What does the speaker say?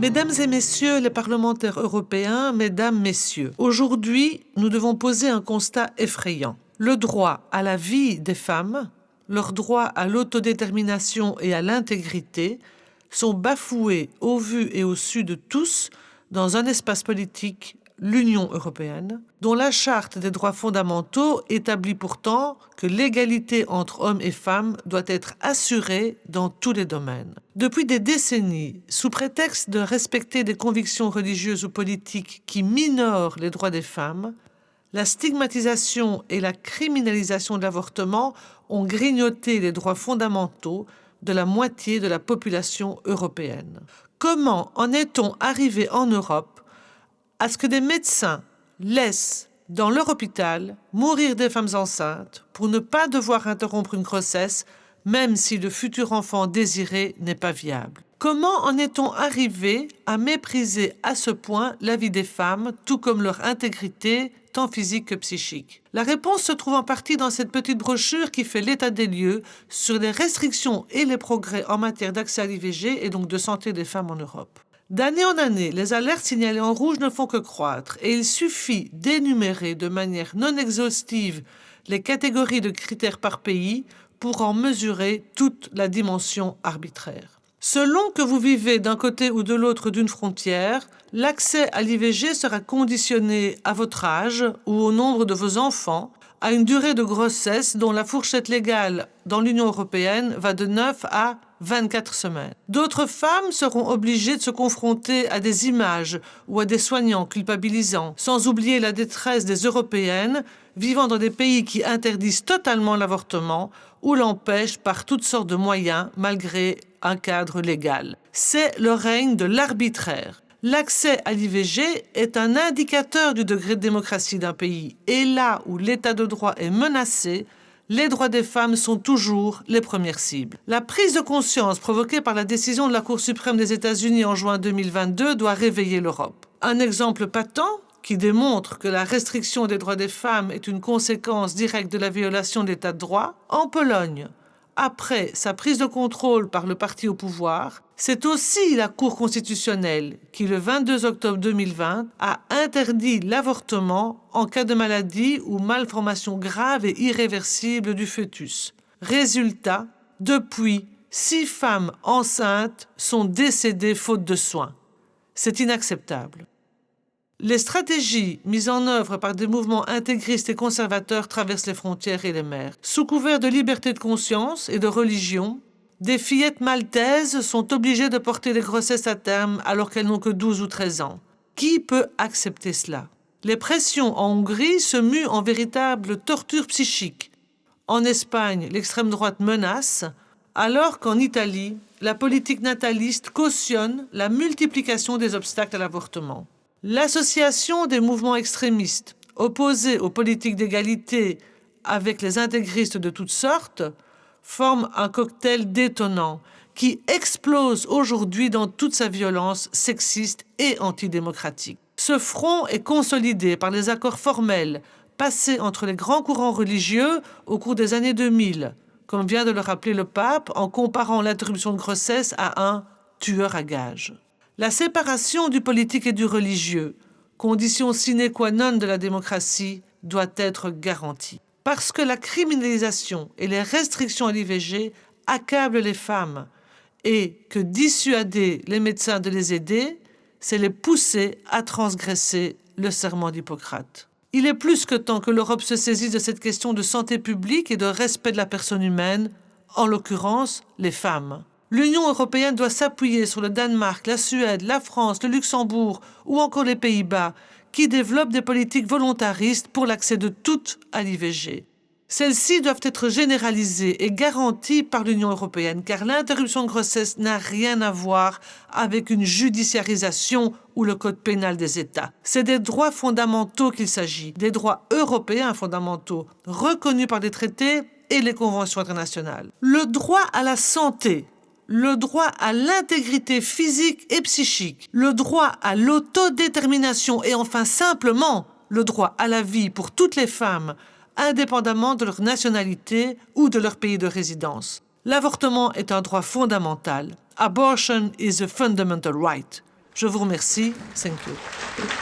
Mesdames et messieurs les parlementaires européens, mesdames, messieurs, aujourd'hui, nous devons poser un constat effrayant. Le droit à la vie des femmes, leur droit à l'autodétermination et à l'intégrité sont bafoués au vu et au su de tous dans un espace politique, l'Union européenne, dont la Charte des droits fondamentaux établit pourtant que l'égalité entre hommes et femmes doit être assurée dans tous les domaines. Depuis des décennies, sous prétexte de respecter des convictions religieuses ou politiques qui minorent les droits des femmes, la stigmatisation et la criminalisation de l'avortement ont grignoté les droits fondamentaux de la moitié de la population européenne. Comment en est-on arrivé en Europe à ce que des médecins laissent dans leur hôpital mourir des femmes enceintes pour ne pas devoir interrompre une grossesse, même si le futur enfant désiré n'est pas viable? Comment en est-on arrivé à mépriser à ce point la vie des femmes, tout comme leur intégrité, tant physique que psychique? La réponse se trouve en partie dans cette petite brochure qui fait l'état des lieux sur les restrictions et les progrès en matière d'accès à l'IVG et donc de santé des femmes en Europe. D'année en année, les alertes signalées en rouge ne font que croître et il suffit d'énumérer de manière non exhaustive les catégories de critères par pays pour en mesurer toute la dimension arbitraire. Selon que vous vivez d'un côté ou de l'autre d'une frontière, l'accès à l'IVG sera conditionné à votre âge ou au nombre de vos enfants, à une durée de grossesse dont la fourchette légale dans l'Union européenne va de 9 à 24 semaines. D'autres femmes seront obligées de se confronter à des images ou à des soignants culpabilisants, sans oublier la détresse des Européennes vivant dans des pays qui interdisent totalement l'avortement ou l'empêchent par toutes sortes de moyens malgré un cadre légal. C'est le règne de l'arbitraire. L'accès à l'IVG est un indicateur du degré de démocratie d'un pays. Et là où l'état de droit est menacé, les droits des femmes sont toujours les premières cibles. La prise de conscience provoquée par la décision de la Cour suprême des États-Unis en juin 2022 doit réveiller l'Europe. Un exemple patent qui démontre que la restriction des droits des femmes est une conséquence directe de la violation de l'état de droit, en Pologne, après sa prise de contrôle par le parti au pouvoir, c'est aussi la Cour constitutionnelle qui, le 22 octobre 2020, a interdit l'avortement en cas de maladie ou malformation grave et irréversible du fœtus. Résultat, depuis, 6 femmes enceintes sont décédées faute de soins. C'est inacceptable. Les stratégies mises en œuvre par des mouvements intégristes et conservateurs traversent les frontières et les mers. Sous couvert de liberté de conscience et de religion, des fillettes maltaises sont obligées de porter des grossesses à terme alors qu'elles n'ont que 12 ou 13 ans. Qui peut accepter cela? Les pressions en Hongrie se muent en véritable torture psychique. En Espagne, l'extrême droite menace, alors qu'en Italie, la politique nataliste cautionne la multiplication des obstacles à l'avortement. L'association des mouvements extrémistes, opposés aux politiques d'égalité avec les intégristes de toutes sortes, forme un cocktail détonnant qui explose aujourd'hui dans toute sa violence sexiste et antidémocratique. Ce front est consolidé par les accords formels passés entre les grands courants religieux au cours des années 2000, comme vient de le rappeler le pape en comparant l'interruption de grossesse à un tueur à gages. La séparation du politique et du religieux, condition sine qua non de la démocratie, doit être garantie. Parce que la criminalisation et les restrictions à l'IVG accablent les femmes et que dissuader les médecins de les aider, c'est les pousser à transgresser le serment d'Hippocrate. Il est plus que temps que l'Europe se saisisse de cette question de santé publique et de respect de la personne humaine, en l'occurrence les femmes. L'Union européenne doit s'appuyer sur le Danemark, la Suède, la France, le Luxembourg ou encore les Pays-Bas, qui développent des politiques volontaristes pour l'accès de toutes à l'IVG. Celles-ci doivent être généralisées et garanties par l'Union européenne, car l'interruption de grossesse n'a rien à voir avec une judiciarisation ou le code pénal des États. C'est des droits fondamentaux qu'il s'agit, des droits européens fondamentaux, reconnus par les traités et les conventions internationales. Le droit à la santé, le droit à l'intégrité physique et psychique, le droit à l'autodétermination et enfin simplement le droit à la vie pour toutes les femmes, indépendamment de leur nationalité ou de leur pays de résidence. L'avortement est un droit fondamental. Abortion is a fundamental right. Je vous remercie. Thank you.